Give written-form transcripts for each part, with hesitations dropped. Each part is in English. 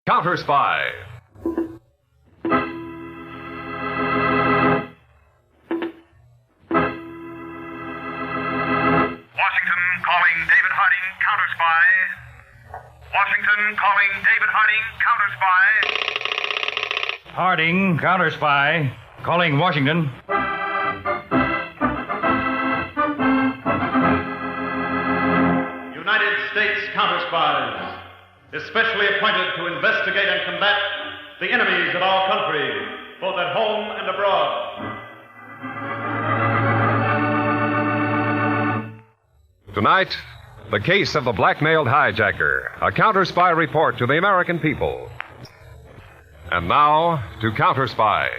Counterspy. Washington calling David Harding, Counterspy. Washington calling David Harding, Counterspy. Harding, Counterspy. Calling Washington. United States Counterspies, especially appointed to investigate and combat the enemies of our country, both at home and abroad. Tonight, the case of the Blackmailed Hijacker, a counter-spy report to the American people. And now, to Counterspy.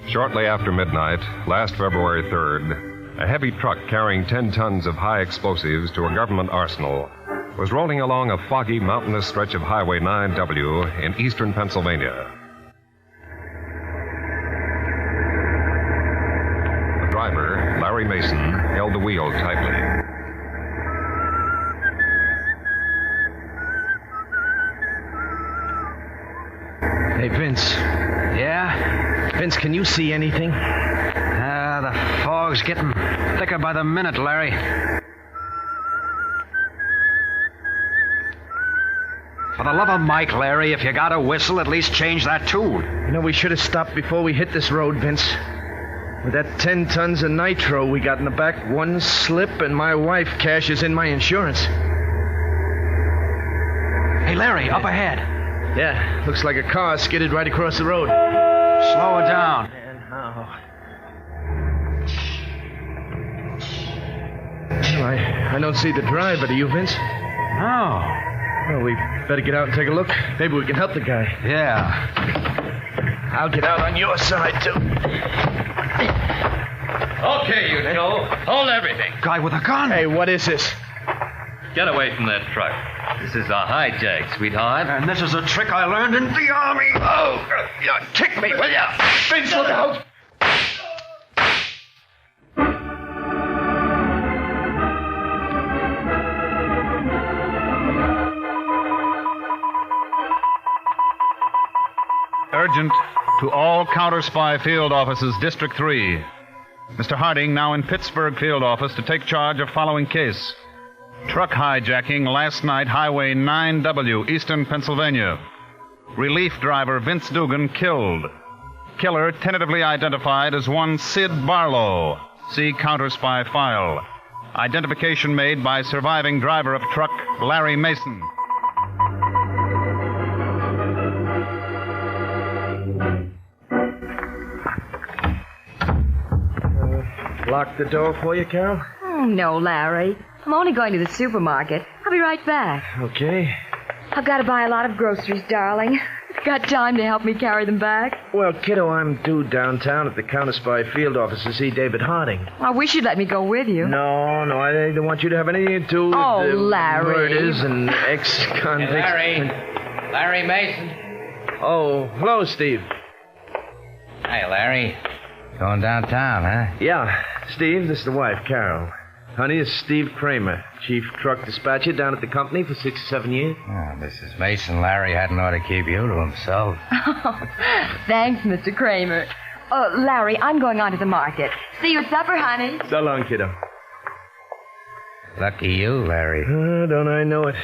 Shortly after midnight, last February 3rd, a heavy truck carrying 10 tons of high explosives to a government arsenal was rolling along a foggy, mountainous stretch of Highway 9W in eastern Pennsylvania. The driver, Larry Mason, held the wheel tightly. Hey, Vince. Yeah? Vince, can you see anything? The fog's getting thicker by the minute, Larry. For the love of Mike, Larry, if you got a whistle, at least change that tune. You know, we should have stopped before we hit this road, Vince. With that 10 tons of nitro we got in the back, one slip and my wife cashes in my insurance. Hey, Larry, up ahead. Yeah, looks like a car skidded right across the road. Slow it down. And how? Well, I don't see the driver. Do you, Vince? Oh. Well, we better get out and take a look. Maybe we can help the guy. Yeah. I'll get out on your side, too. Okay, you two. Hold everything. Guy with a gun. Hey, what is this? Get away from that truck. This is a hijack, sweetheart. And this is a trick I learned in the Army. Oh, kick me, will ya? Vince, look out! Urgent to all Counterspy field offices, District 3. Mr. Harding now in Pittsburgh field office to take charge of following case. Truck hijacking last night, Highway 9W, eastern Pennsylvania. Relief driver Vince Dugan killed. Killer tentatively identified as one Sid Barlow. See Counterspy file. Identification made by surviving driver of truck Larry Mason. Lock the door for you, Carol? Oh, no, Larry. I'm only going to the supermarket. I'll be right back. Okay. I've got to buy a lot of groceries, darling. You've got time to help me carry them back? Well, kiddo, I'm due downtown at the Counterspy field office to see David Harding. I wish you'd let me go with you. No, I don't want you to have anything to do with Larry. murders and ex-convicts. Hey, Larry Mason. Oh, hello, Steve. Hey, Larry. Going downtown, huh? Yeah, Steve, this is the wife, Carol. Honey, this is Steve Kramer, chief truck dispatcher down at the company for 6 or 7 years. Oh, Mrs. Mason, Larry hadn't ought to keep you to himself. Oh, thanks, Mr. Kramer. Larry, I'm going on to the market. See you at supper, honey. So long, kiddo. Lucky you, Larry. Don't I know it.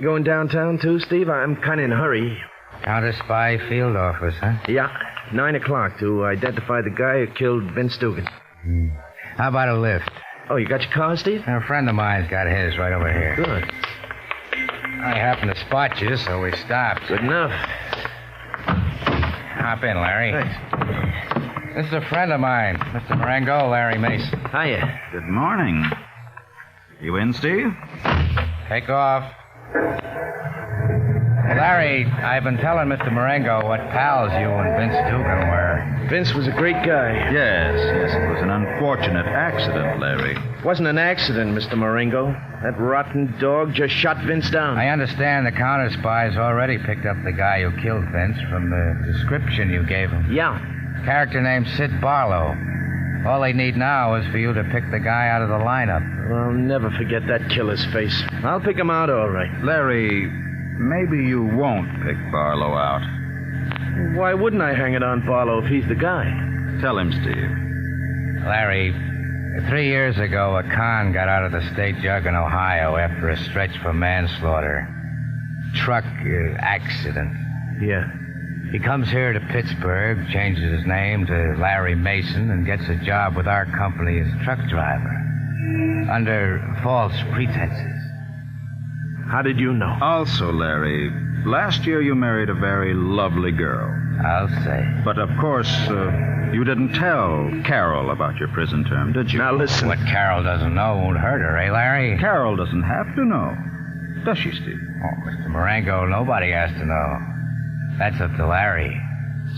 Going downtown, too, Steve? I'm kind of in a hurry. Counterspy field office, huh? Yeah, 9 o'clock to identify the guy who killed Vince Dugan. How about a lift? Oh, you got your car, Steve? A friend of mine's got his right over here. Good. I happened to spot you, so we stopped. Good enough. Hop in, Larry. Thanks. This is a friend of mine, Mr. Marengo, Larry Mason. Hiya. Good morning. You in, Steve? Take off. Hey, Larry, I've been telling Mr. Marengo what pals you and Vince Dugan were. Vince was a great guy. Yes, it was an unfortunate accident, Larry. It wasn't an accident, Mr. Marengo. That rotten dog just shot Vince down. I understand the counterspies already picked up the guy who killed Vince from the description you gave him. Yeah. Character named Sid Barlow. All they need now is for you to pick the guy out of the lineup. I'll never forget that killer's face. I'll pick him out all right. Larry, maybe you won't pick Barlow out. Why wouldn't I hang it on Barlow if he's the guy? Tell him, Steve. Larry, 3 years ago, a con got out of the state jug in Ohio after a stretch for manslaughter. Truck accident. Yeah. He comes here to Pittsburgh, changes his name to Larry Mason, and gets a job with our company as a truck driver. Under false pretenses. How did you know? Also, Larry, last year you married a very lovely girl. I'll say. But, of course, you didn't tell Carol about your prison term, did you? Now, listen. What Carol doesn't know won't hurt her, eh, Larry? Carol doesn't have to know. Does she, Steve? Oh, Mr. Marengo, nobody has to know. That's up to Larry.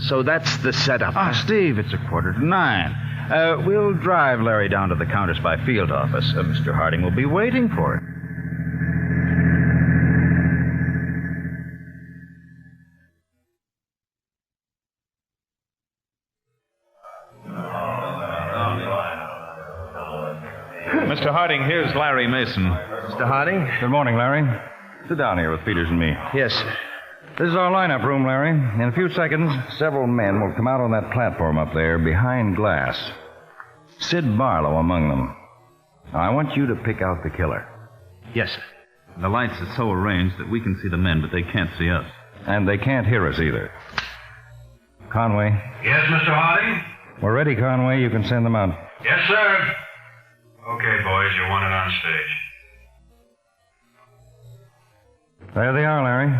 So that's the setup. Steve, it's 8:45. We'll drive Larry down to the Counterspy field office. Mr. Harding will be waiting for it. Mr. Harding, here's Larry Mason. Mr. Harding? Good morning, Larry. Sit down here with Peters and me. Yes, sir. This is our lineup room, Larry. In a few seconds, several men will come out on that platform up there behind glass. Sid Barlow among them. Now, I want you to pick out the killer. Yes, sir. The lights are so arranged that we can see the men, but they can't see us. And they can't hear us either. Conway. Yes, Mr. Harding? We're ready, Conway. You can send them out. Yes, sir. Okay, boys, you're wanted on stage. There they are, Larry.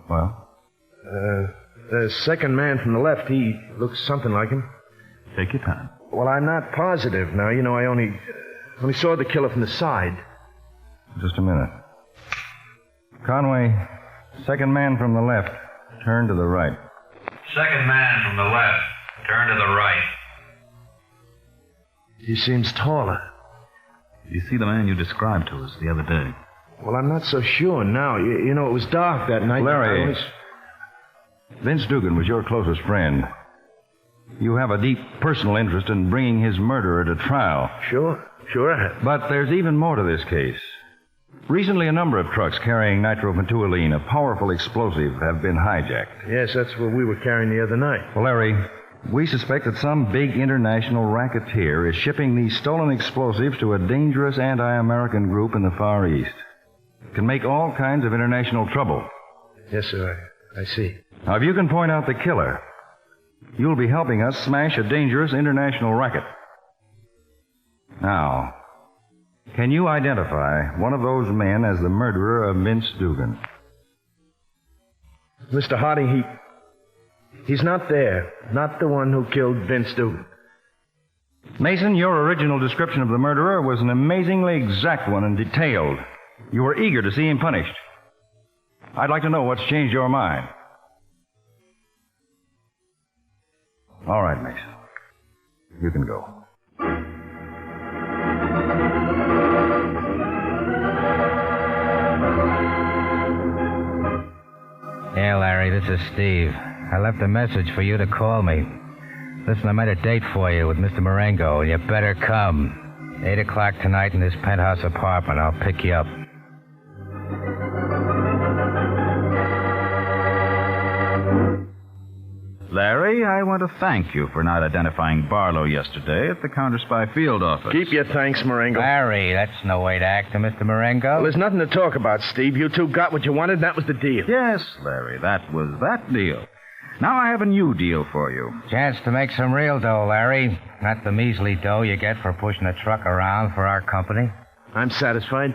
Well? The second man from the left, he looks something like him. Take your time. Well, I'm not positive now. You know, I only saw the killer from the side. Just a minute. Conway, second man from the left, turn to the right. Second man from the left. Turn to the right. He seems taller. You see the man you described to us the other day? Well, I'm not so sure now. You know, it was dark that night. Larry, Vince Dugan was your closest friend. You have a deep personal interest in bringing his murderer to trial. Sure I have. But there's even more to this case. Recently, a number of trucks carrying nitrobenzene, a powerful explosive, have been hijacked. Yes, that's what we were carrying the other night. Well, Larry, we suspect that some big international racketeer is shipping these stolen explosives to a dangerous anti-American group in the Far East. It can make all kinds of international trouble. Yes, sir, I see. Now, if you can point out the killer, you'll be helping us smash a dangerous international racket. Now, can you identify one of those men as the murderer of Vince Dugan? Mr. Harding, he's not there. Not the one who killed Vince Dugan. Mason, your original description of the murderer was an amazingly exact one and detailed. You were eager to see him punished. I'd like to know what's changed your mind. All right, Mason. You can go. Yeah, Larry, this is Steve. I left a message for you to call me. Listen, I made a date for you with Mr. Marengo, and you better come. 8 o'clock tonight in this penthouse apartment. I'll pick you up. Larry, I want to thank you for not identifying Barlow yesterday at the Counterspy field office. Keep your thanks, Marengo. Larry, that's no way to act, Mr. Marengo. Well, there's nothing to talk about, Steve. You two got what you wanted, and that was the deal. Yes, Larry, that was that deal. Now I have a new deal for you. Chance to make some real dough, Larry. Not the measly dough you get for pushing a truck around for our company. I'm satisfied.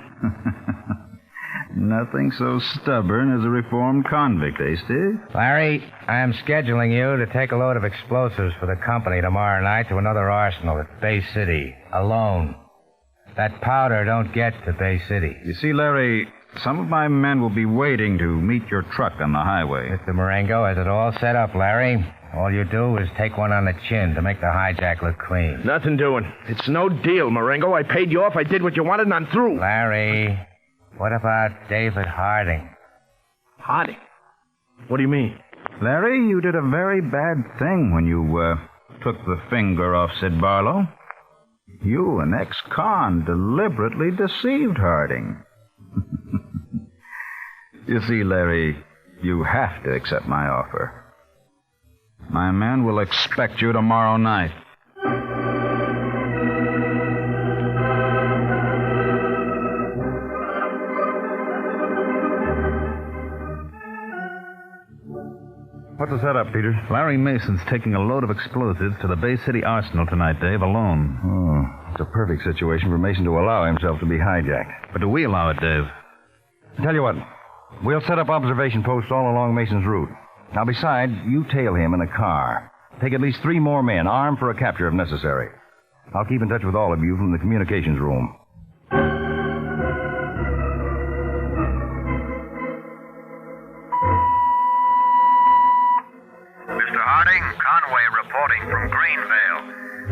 Nothing so stubborn as a reformed convict, eh, Steve? Larry, I am scheduling you to take a load of explosives for the company tomorrow night to another arsenal at Bay City, alone. That powder don't get to Bay City. You see, Larry, some of my men will be waiting to meet your truck on the highway. Mr. Marengo has it all set up, Larry. All you do is take one on the chin to make the hijack look clean. Nothing doing. It's no deal, Marengo. I paid you off. I did what you wanted, and I'm through. Larry, what about David Harding? Harding? What do you mean? Larry, you did a very bad thing when you took the finger off Sid Barlow. You, an ex-con, deliberately deceived Harding. You see, Larry, you have to accept my offer. My men will expect you tomorrow night. What's the setup, Peters? Larry Mason's taking a load of explosives to the Bay City Arsenal tonight, Dave, alone. Oh, it's a perfect situation for Mason to allow himself to be hijacked. But do we allow it, Dave? Tell you what, we'll set up observation posts all along Mason's route. Now, besides, you tail him in a car. Take at least 3 more men, armed for a capture if necessary. I'll keep in touch with all of you from the communications room. Conway reporting from Greenvale.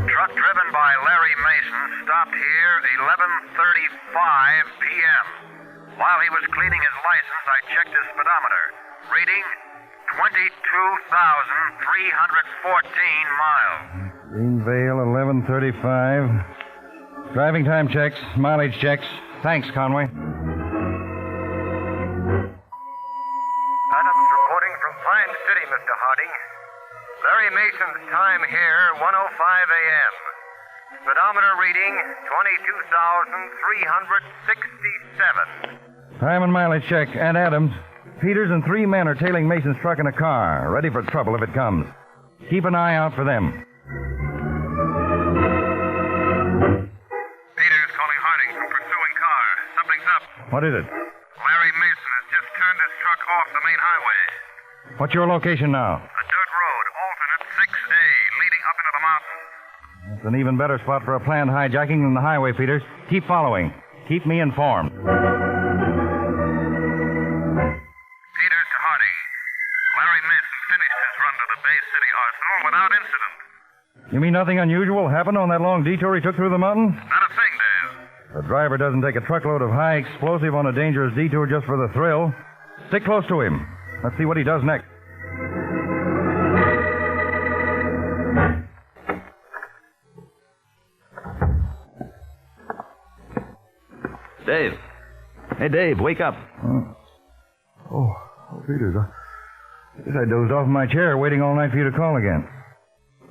Truck driven by Larry Mason stopped here 11:35 p.m. While he was cleaning his license, I checked his speedometer. Reading 22,314 miles. Greenvale, 11:35. Driving time checks, mileage checks. Thanks, Conway. Adams reporting from Pine City, Mr. Harding. Larry Mason's time here, 1:05 a.m. Speedometer reading 22,367. Time and mileage check. And Adams, Peters and 3 men are tailing Mason's truck in a car, ready for trouble if it comes. Keep an eye out for them. Peters calling Harding from pursuing car. Something's up. What is it? Larry Mason has just turned his truck off the main highway. What's your location now? A dirt road, alternate 6A, leading up into the mountains. It's an even better spot for a planned hijacking than the highway, Peters. Keep following. Keep me informed. Peters to Harding. Larry Mason finished his run to the Bay City Arsenal without incident. You mean nothing unusual happened on that long detour he took through the mountains? Not a thing, Dave. The driver doesn't take a truckload of high explosive on a dangerous detour just for the thrill. Stick close to him. Let's see what he does next. Dave. Hey, Dave, wake up. Oh, Peters, I guess I dozed off in my chair waiting all night for you to call again.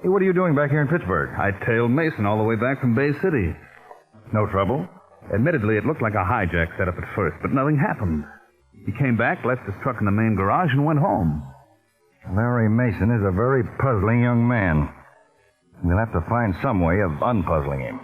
Hey, what are you doing back here in Pittsburgh? I tailed Mason all the way back from Bay City. No trouble? Admittedly, it looked like a hijack setup at first, but nothing happened. He came back, left his truck in the main garage, and went home. Larry Mason is a very puzzling young man. We'll have to find some way of unpuzzling him.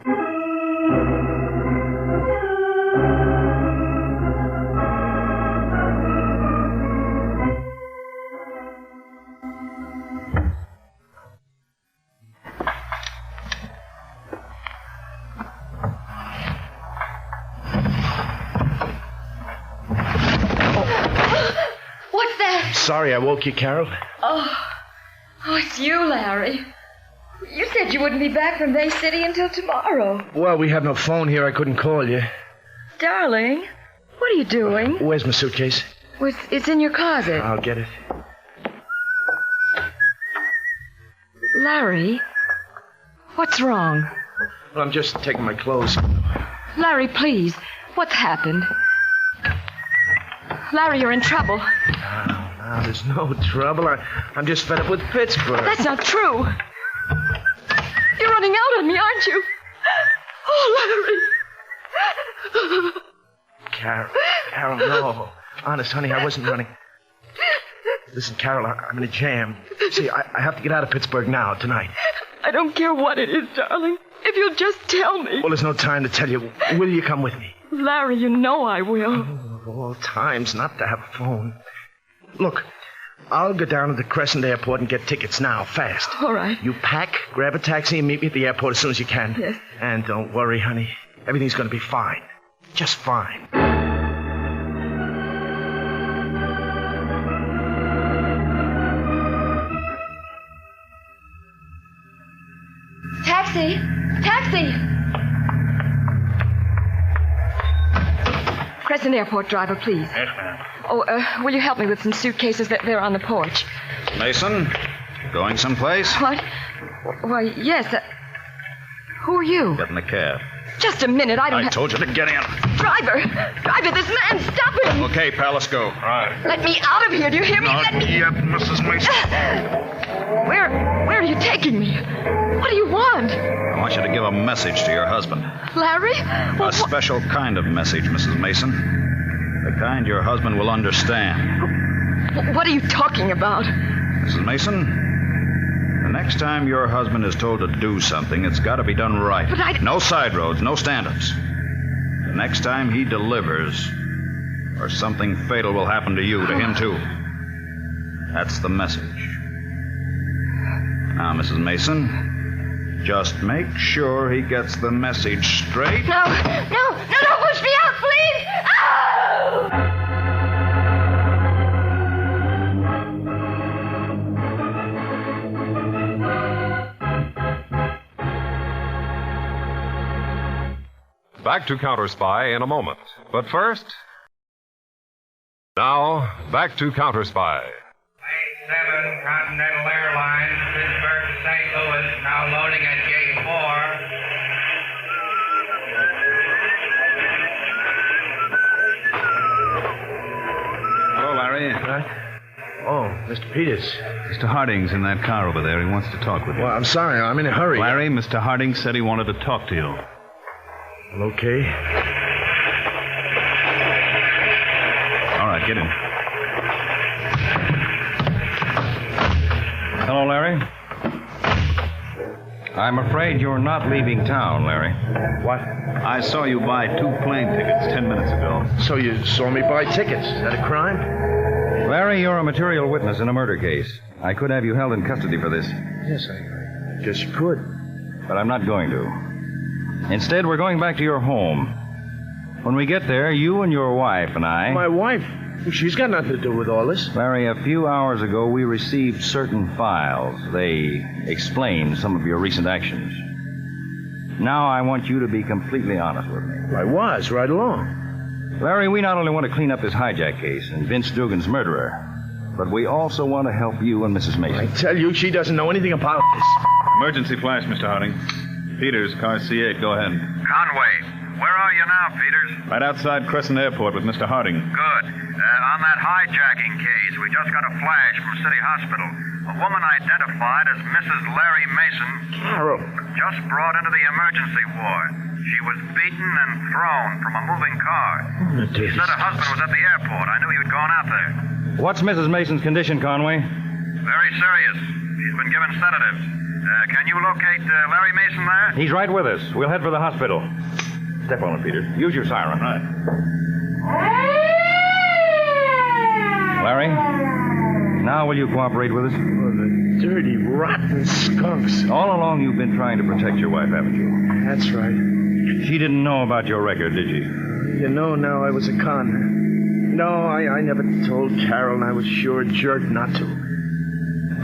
Sorry I woke you, Carol. Oh, it's you, Larry. You said you wouldn't be back from Bay City until tomorrow. Well, we have no phone here. I couldn't call you. Darling, what are you doing? Where's my suitcase? Well, it's in your closet. I'll get it. Larry, what's wrong? Well, I'm just taking my clothes. Larry, please, what's happened? Larry, you're in trouble. No, there's no trouble. I'm just fed up with Pittsburgh. That's not true. You're running out on me, aren't you? Oh, Larry. Carol, no. Honest, honey, I wasn't running. Listen, Carol, I'm in a jam. See, I have to get out of Pittsburgh now, tonight. I don't care what it is, darling. If you'll just tell me. Well, there's no time to tell you. Will you come with me? Larry, you know I will. Of all times not to have a phone. Look, I'll go down to the Crescent Airport and get tickets now, fast. All right. You pack, grab a taxi, and meet me at the airport as soon as you can. Yes. And don't worry, honey. Everything's going to be fine. Just fine. Taxi! Taxi! Crescent Airport driver, please. Yes, ma'am. Oh, will you help me with some suitcases that they're on the porch? Mason, going someplace? What? Why, yes. Who are you? Get in the cab. Just a minute. I don't I told you to get in. Driver, this man, stop him. Okay, pal, let's go. All right. Let me out of here. Do you hear me? Not yet, Mrs. Mason. Where are you taking me? What do you want? I want you to give a message to your husband. Larry? A special kind of message, Mrs. Mason. The kind your husband will understand. What are you talking about? Mrs. Mason, the next time your husband is told to do something, it's got to be done right. But No side roads, no stand-ups. The next time he delivers, or something fatal will happen to you, to him too. That's the message. Now, Mrs. Mason, just make sure he gets the message straight. No, don't push me out, please! Oh! Back to Counterspy in a moment. But first... Now, back to Counterspy. Flight 7, Continental Airlines, Pittsburgh to St. Louis, now loading at Gate 4. Hello, Larry. Oh, Mr. Peters. Mr. Harding's in that car over there. He wants to talk with you. Well, I'm sorry. I'm in a hurry. Larry, Mr. Harding said he wanted to talk to you. Okay. All right, get in. Hello, Larry. I'm afraid you're not leaving town, Larry. What? I saw you buy 2 plane tickets 10 minutes ago. So you saw me buy tickets. Is that a crime? Larry, you're a material witness in a murder case. I could have you held in custody for this. Yes, I guess you could. But I'm not going to. Instead, we're going back to your home. When we get there, you and your wife and I... My wife? She's got nothing to do with all this. Larry, a few hours ago, we received certain files. They explain some of your recent actions. Now I want you to be completely honest with me. I was, right along. Larry, we not only want to clean up this hijack case and Vince Dugan's murderer, but we also want to help you and Mrs. Mason. I tell you, she doesn't know anything about this. Emergency flash, Mr. Harding. Peters, car C8, go ahead. Conway, where are you now, Peters? Right outside Crescent Airport with Mr. Harding. Good. On that hijacking case, we just got a flash from City Hospital. A woman identified as Mrs. Larry Mason. Carol. Just brought into the emergency ward. She was beaten and thrown from a moving car. She said her husband was at the airport. I knew you'd gone out there. What's Mrs. Mason's condition, Conway? Very serious. She's been given sedatives. Can you locate Larry Mason there? He's right with us. We'll head for the hospital. Step on it, Peters. Use your siren. Right. Larry, now will you cooperate with us? Oh, the dirty, rotten skunks. All along you've been trying to protect your wife, haven't you? That's right. She didn't know about your record, did she? You know now I was a con. No, I never told Carol, and I was sure a jerk not to.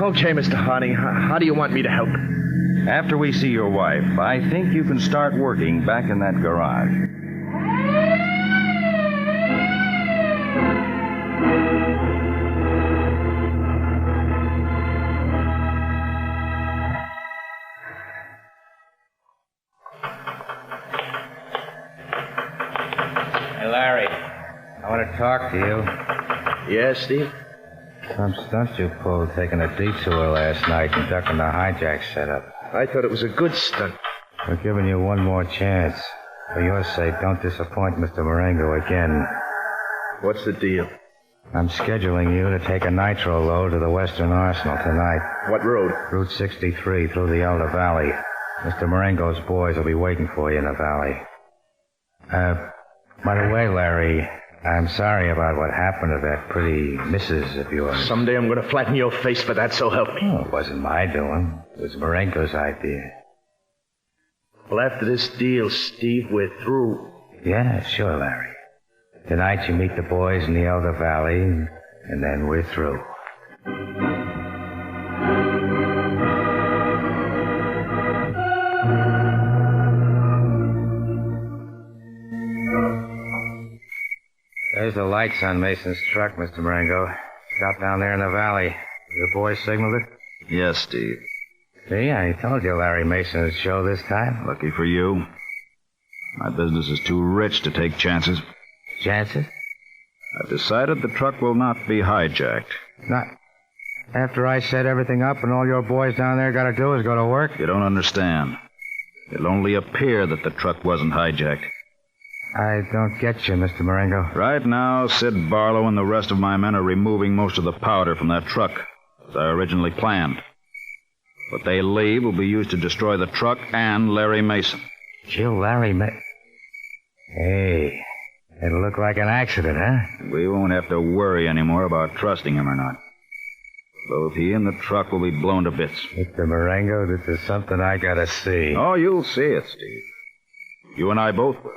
Okay, Mr. Harding, how do you want me to help? After we see your wife, I think you can start working back in that garage. Hey, Larry, I want to talk to you. Yes, Steve? Some stunts you pulled taking a detour last night and ducking the hijack setup. I thought it was a good stunt. We're giving you one more chance. For your sake, don't disappoint Mr. Marengo again. What's the deal? I'm scheduling you to take a nitro load to the Western Arsenal tonight. What road? Route 63 through the Elder Valley. Mr. Marengo's boys will be waiting for you in the valley. By the way, Larry, I'm sorry about what happened to that pretty missus of yours. Someday I'm going to flatten your face for that, so help me. Oh, it wasn't my doing. It was Marengo's idea. Well, after this deal, Steve, we're through. Yeah, sure, Larry. Tonight you meet the boys in the Elder Valley, and then we're through. There's the lights on Mason's truck, Mr. Marengo. Stop down there in the valley. Your boys signaled it? Yes, Steve. See, I told you Larry Mason would show this time. Lucky for you. My business is too rich to take chances. Chances? I've decided the truck will not be hijacked. Not after I set everything up and all your boys down there got to do is go to work? You don't understand. It'll only appear that the truck wasn't hijacked. I don't get you, Mr. Marengo. Right now, Sid Barlow and the rest of my men are removing most of the powder from that truck, as I originally planned. What they leave will be used to destroy the truck and Larry Mason. Kill Larry Mason? Hey, it'll look like an accident, huh? We won't have to worry anymore about trusting him or not. Both he and the truck will be blown to bits. Mr. Marengo, this is something I gotta see. Oh, you'll see it, Steve. You and I both will.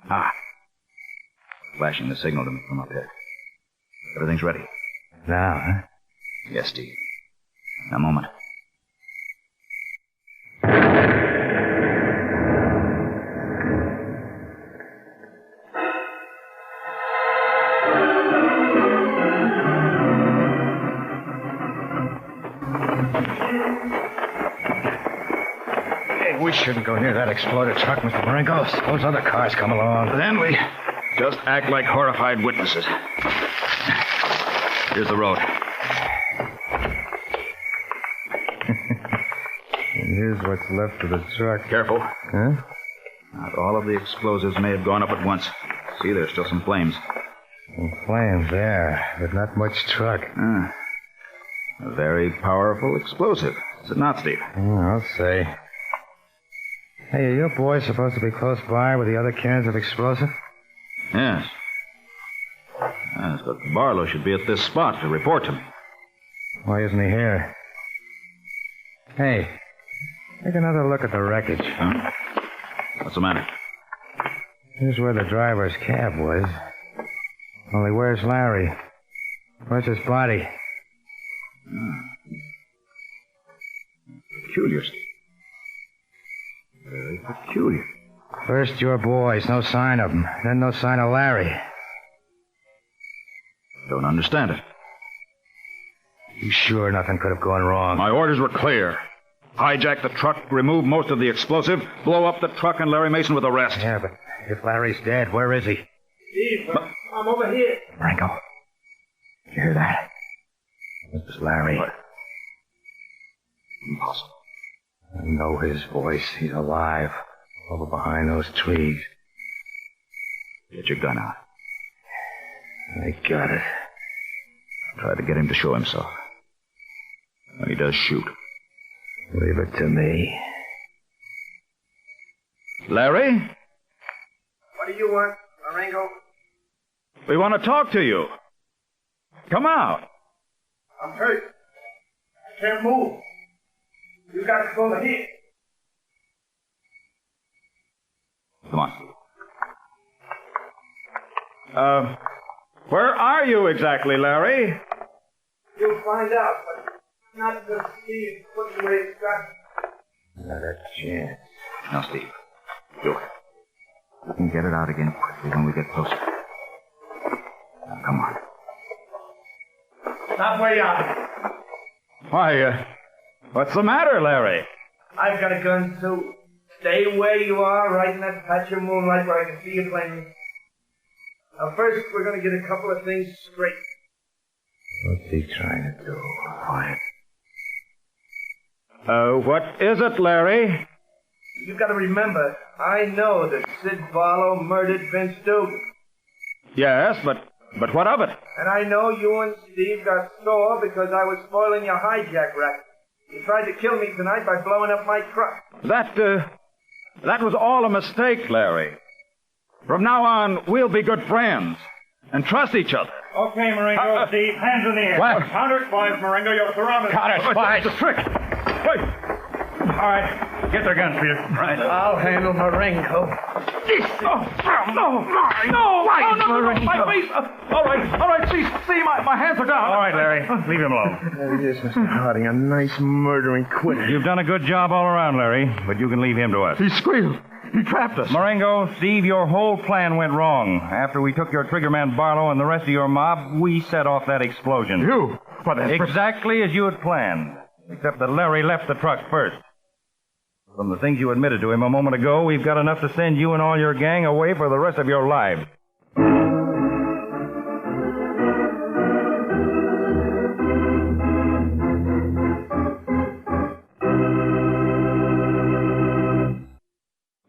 Ah. Flashing the signal to me from up here. Everything's ready. Now, huh? Yes, Steve. In a moment. We shouldn't go near that exploded truck, Mr. Marengo. Suppose other cars come along. Then we just act like horrified witnesses. Here's the road. And here's what's left of the truck. Careful. Huh? Not all of the explosives may have gone up at once. See, there's still some flames. Some flames there, but not much truck. A very powerful explosive. Is it not, Steve? I'll say. Hey, are your boys supposed to be close by with the other cans of explosive? Yes. Yes, but Barlow should be at this spot to report to me. Why isn't he here? Hey, take another look at the wreckage. Huh? What's the matter? Here's where the driver's cab was. Only where's Larry? Where's his body? Peculiar, Steve. Very peculiar. First your boys, no sign of them. Then no sign of Larry. Don't understand it. You sure nothing could have gone wrong? My orders were clear. Hijack the truck, remove most of the explosive, blow up the truck, and Larry Mason with the rest. Yeah, but if Larry's dead, where is he? Steve, I'm over here. Marengo, you hear that? This is Larry. What? Impossible. I know his voice. He's alive. Over behind those trees. Get your gun out. I got it. Try to get him to show himself. When he does, shoot. Leave it to me. Larry? What do you want, Marengo? We want to talk to you. Come out. I'm hurt. I can't move. You got to go ahead. Come on. Where are you exactly, Larry? You'll find out, but not just Steve putting away his gun. Not a chance. Now, Steve, do it. We can get it out again quickly when we get closer. Now, come on. Not way out. Why, what's the matter, Larry? I've got a gun, too. Stay where you are, right in that patch of moonlight where I can see you plainly. Now, first, we're going to get a couple of things straight. What's he trying to do? Quiet. What is it, Larry? You've got to remember, I know that Sid Barlow murdered Vince Dugan. Yes, but what of it? And I know you and Steve got sore because I was spoiling your hijack racket. You tried to kill me tonight by blowing up my truck. That was all a mistake, Larry. From now on, we'll be good friends and trust each other. Okay, Marengo, Steve, hands in the air. What? Counterspy, Marengo, you're surrounded. Counterspy. It's a trick. Wait. All right, get their guns, Peter. Right. I'll handle Marengo. No, my face. All right, see, my hands are down. All right, Larry, leave him alone. There he is, Mr. Harding, a nice murdering quitter. You've done a good job all around, Larry, but you can leave him to us. He squealed. He trapped us. Marengo, Steve, your whole plan went wrong. After we took your triggerman Barlow and the rest of your mob, we set off that explosion. You? What, Exactly as you had planned. Except that Larry left the truck first. From the things you admitted to him a moment ago, we've got enough to send you and all your gang away for the rest of your lives.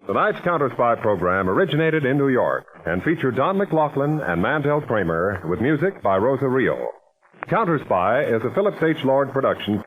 Tonight's Counterspy program originated in New York and featured Don McLaughlin and Mandel Kramer with music by Rosa Rio. Counterspy is a Phillips H. Lord production.